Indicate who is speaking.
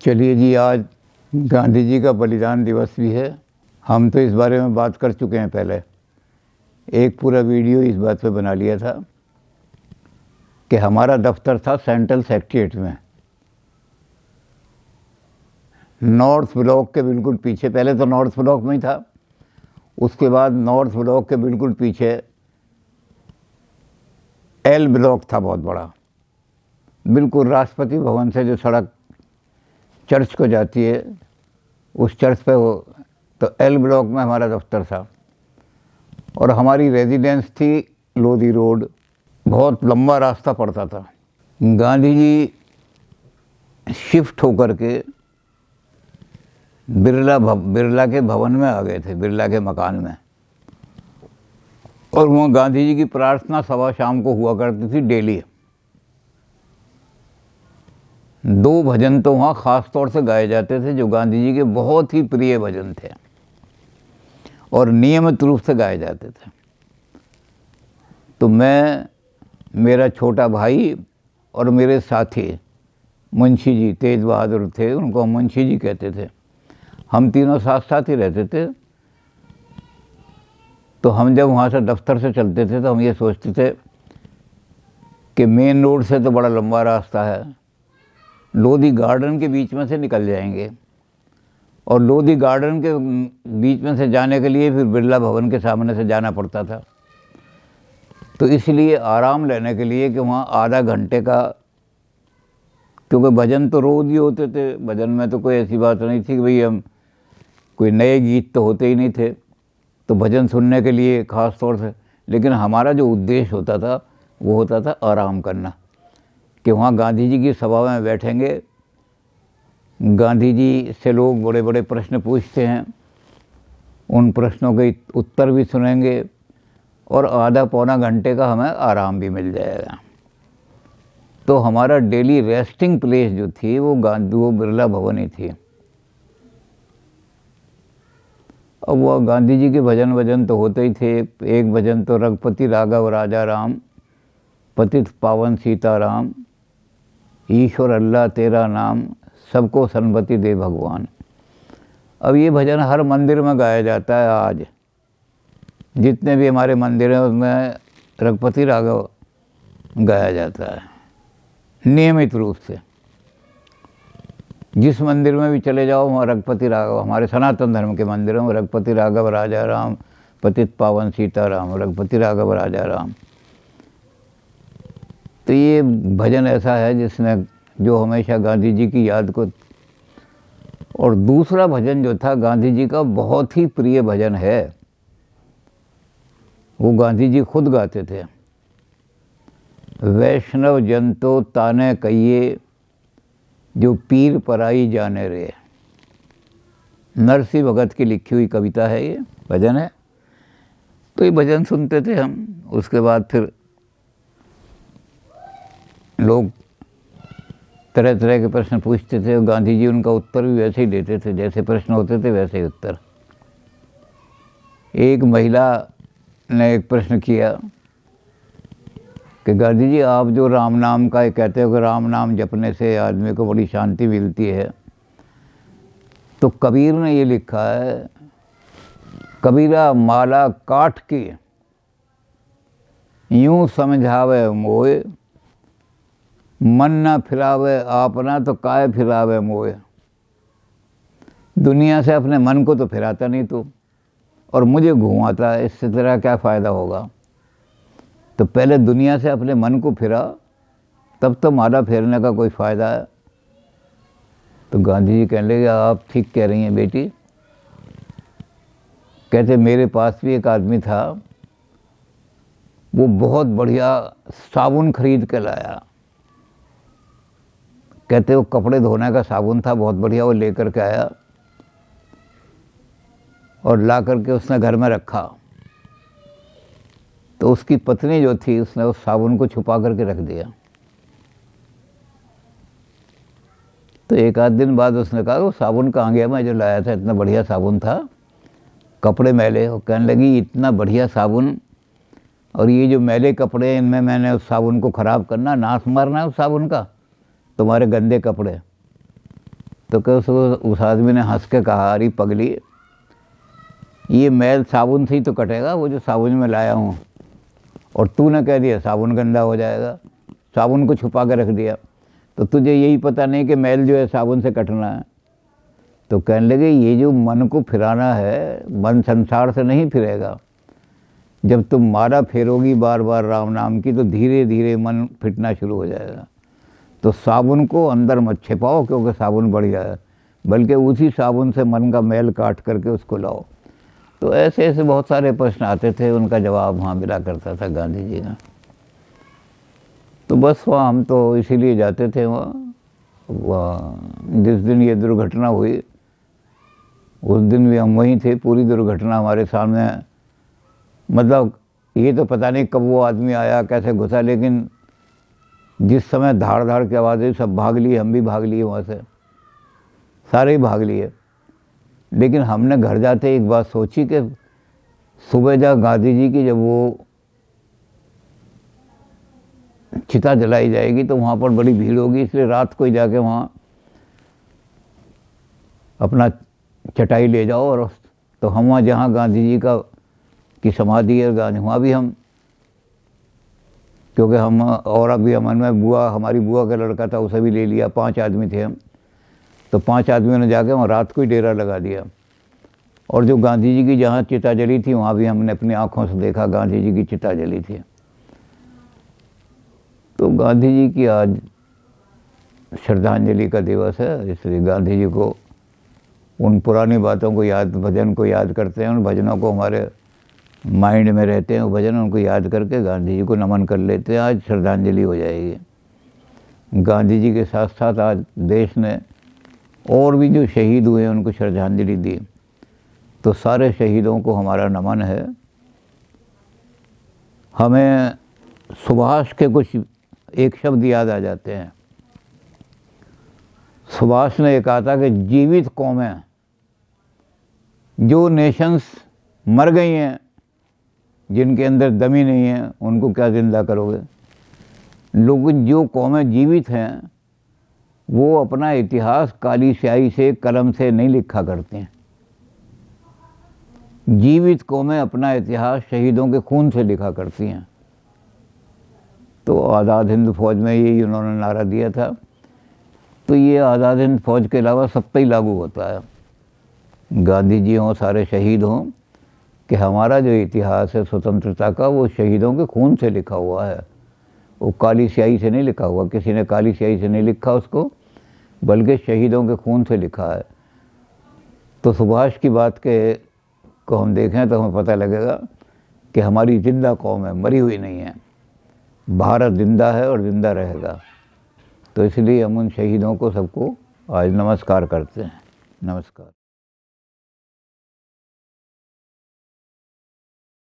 Speaker 1: चलिए जी, आज गांधी जी का बलिदान दिवस भी है। हम तो इस बारे में बात कर चुके हैं पहले, एक पूरा वीडियो इस बात पे बना लिया था कि हमारा दफ्तर था सेंट्रल सेक्रेटेरिएट में, नॉर्थ ब्लॉक के बिल्कुल पीछे। पहले तो नॉर्थ ब्लॉक में ही था, उसके बाद नॉर्थ ब्लॉक के बिल्कुल पीछे एल ब्लॉक था, बहुत बड़ा, बिल्कुल राष्ट्रपति भवन से जो सड़क चर्च को जाती है उस चर्च पे वो, तो एल ब्लॉक में हमारा दफ्तर था और हमारी रेजिडेंस थी लोधी रोड। बहुत लंबा रास्ता पड़ता था। गांधी जी शिफ्ट होकर के बिरला के भवन में आ गए थे, बिरला के मकान में, और वहाँ गांधी जी की प्रार्थना सभा शाम को हुआ करती थी डेली। 2 भजन तो वहाँ ख़ास तौर से गाए जाते थे जो गांधी जी के बहुत ही प्रिय भजन थे और नियमित रूप से गाए जाते थे। तो मैं, मेरा छोटा भाई और मेरे साथी मुंशी जी, तेज बहादुर थे, उनको हम मुंशी जी कहते थे, हम तीनों साथ साथ ही रहते थे। तो हम जब वहाँ से दफ्तर से चलते थे तो हम ये सोचते थे कि मेन रोड से तो बड़ा लंबा रास्ता है, लोधी गार्डन के बीच में से निकल जाएंगे और लोधी गार्डन के बीच में से जाने के लिए फिर बिरला भवन के सामने से जाना पड़ता था। तो इसलिए आराम लेने के लिए कि वहाँ आधा घंटे का, क्योंकि भजन तो रोज़ ही होते थे, भजन में तो कोई ऐसी बात नहीं थी कि भाई हम कोई नए गीत तो होते ही नहीं थे, तो भजन सुनने के लिए ख़ास तौर से, लेकिन हमारा जो उद्देश्य होता था वो होता था आराम करना, कि वहाँ गांधी जी की सभा में बैठेंगे, गांधी जी से लोग बड़े बड़े प्रश्न पूछते हैं, उन प्रश्नों के उत्तर भी सुनेंगे और आधा पौना घंटे का हमें आराम भी मिल जाएगा। तो हमारा डेली रेस्टिंग प्लेस जो थी वो बिरला भवन ही थी। अब वह गांधी जी के भजन तो होते ही थे। एक भजन तो रघुपति राघव राजा राम, पतित पावन सीताराम, ईश्वर अल्लाह तेरा नाम, सबको सन्मति दे भगवान। अब ये भजन हर मंदिर में गाया जाता है। आज जितने भी हमारे मंदिर हैं उसमें रघुपति राघव गाया जाता है नियमित रूप से। जिस मंदिर में भी चले जाओ वहाँ रघुपति राघव, हमारे सनातन धर्म के मंदिरों में रघुपति राघव राजा राम, पतित पावन सीताराम, रघुपति राघव राजा राम। तो ये भजन ऐसा है जिसमें जो हमेशा गांधी जी की याद को। और दूसरा भजन जो था गांधी जी का बहुत ही प्रिय भजन है, वो गांधी जी खुद गाते थे। वैष्णव जन तो ताने कहिए, जो पीर पराई जाने रे। नरसिंह भगत की लिखी हुई कविता है, ये भजन है। तो ये भजन सुनते थे हम। उसके बाद फिर लोग तरह तरह के प्रश्न पूछते थे, गांधी जी उनका उत्तर भी वैसे ही देते थे, जैसे प्रश्न होते थे वैसे ही उत्तर। एक महिला ने एक प्रश्न किया कि गांधी जी आप जो राम नाम का कहते हो कि राम नाम जपने से आदमी को बड़ी शांति मिलती है, तो कबीर ने ये लिखा है, कबीरा माला काट के यूं समझावे मोए, मन न फिरावे आपना तो काय फिरावे मोए। दुनिया से अपने मन को तो फिराता नहीं तू, और मुझे घुमाता है, इससे तेरा क्या फ़ायदा होगा। तो पहले दुनिया से अपने मन को फिरा, तब तो माला फेरने का कोई फ़ायदा है। तो गांधी जी कहने लगे आप ठीक कह रही हैं बेटी। कहते मेरे पास भी एक आदमी था, वो बहुत बढ़िया साबुन खरीद के लाया। कहते वो कपड़े धोने का साबुन था बहुत बढ़िया, वो लेकर के आया और ला करके उसने घर में रखा। तो उसकी पत्नी जो थी उसने उस साबुन को छुपा करके रख दिया। तो एक आध दिन बाद उसने कहा वो साबुन कहाँ गया, मैं जो लाया था इतना बढ़िया साबुन था, कपड़े मैले। वो कहने लगी इतना बढ़िया साबुन और ये जो मैले कपड़े इनमें मैंने उस साबुन को ख़राब करना, नाश मारना है उस साबुन का, तुम्हारे गंदे कपड़े। तो क्या उस आदमी ने हंस के कहा, अरे पगली, ये मैल साबुन से ही तो कटेगा, वो जो साबुन में लाया हूँ, और तूने कह दिया साबुन गंदा हो जाएगा, साबुन को छुपा के रख दिया, तो तुझे यही पता नहीं कि मैल जो है साबुन से कटना है। तो कहने लगे, ये जो मन को फिराना है, मन संसार से नहीं फिरेगा। जब तुम माला फेरोगी बार बार राम नाम की, तो धीरे धीरे मन फिटना शुरू हो जाएगा। तो साबुन को अंदर मत छिपाओ, क्योंकि साबुन बढ़िया है, बल्कि उसी साबुन से मन का मैल काट करके उसको लाओ। तो ऐसे ऐसे बहुत सारे प्रश्न आते थे, उनका जवाब वहाँ मिला करता था गांधी जी का। तो बस वहाँ हम तो इसीलिए जाते थे वहाँ जिस दिन ये दुर्घटना हुई, उस दिन भी हम वहीं थे। पूरी दुर्घटना हमारे सामने, मतलब ये तो पता नहीं कब वो आदमी आया, कैसे घुसा, लेकिन जिस समय धाड़ धाड़ की आवाज़ आई, सब भाग लिए, हम भी भाग लिए वहाँ से, सारे ही भाग लिए। लेकिन हमने घर जाते एक बात सोची कि सुबह जब गांधी जी की जब वो चिता जलाई जाएगी तो वहाँ पर बड़ी भीड़ होगी, इसलिए रात को ही जाके वहाँ अपना चटाई ले जाओ। और तो हम वहाँ जहाँ गांधी जी की समाधि है गांधी, वहाँ भी हम, क्योंकि हम और अभी अमन में बुआ, हमारी बुआ का लड़का था, उसे भी ले लिया, 5 आदमी थे हम। तो 5 आदमियों ने जाके वहाँ रात को ही डेरा लगा दिया। और जो गांधी जी की जहाँ चिता जली थी, वहाँ भी हमने अपनी आँखों से देखा गांधी जी की चिता जली थी। तो गांधी जी की आज श्रद्धांजलि का दिवस है, इसलिए गांधी जी को, उन पुरानी बातों को याद, भजन को याद करते हैं, उन भजनों को हमारे माइंड में रहते हैं, वो भजन उनको याद करके गांधी जी को नमन कर लेते हैं। आज श्रद्धांजलि हो जाएगी। गांधी जी के साथ साथ आज देश ने और भी जो शहीद हुए हैं उनको श्रद्धांजलि दी। तो सारे शहीदों को हमारा नमन है। हमें सुभाष के कुछ एक शब्द याद आ जाते हैं। सुभाष ने कहा था कि जीवित कौमें, जो नेशंस मर गई हैं, जिनके अंदर दम ही नहीं है, उनको क्या जिंदा करोगे। लेकिन जो कौमें जीवित हैं, वो अपना इतिहास काली स्याही से, कलम से नहीं लिखा करते हैं। जीवित कौमें अपना इतिहास शहीदों के खून से लिखा करती हैं। तो आज़ाद हिंद फौज में यही उन्होंने नारा दिया था। तो ये आज़ाद हिंद फौज के अलावा सब पे ही लागू होता है, गांधी जी हों, सारे शहीद हों, कि हमारा जो इतिहास है स्वतंत्रता का, वो शहीदों के खून से लिखा हुआ है। वो काली स्याही से नहीं लिखा हुआ, किसी ने काली स्याही से नहीं लिखा उसको, बल्कि शहीदों के खून से लिखा है। तो सुभाष की बात को हम देखें तो हमें पता लगेगा कि हमारी जिंदा कौम है, मरी हुई नहीं है। भारत जिंदा है और जिंदा रहेगा। तो इसलिए हम उन शहीदों को सबको आज नमस्कार करते हैं। नमस्कार।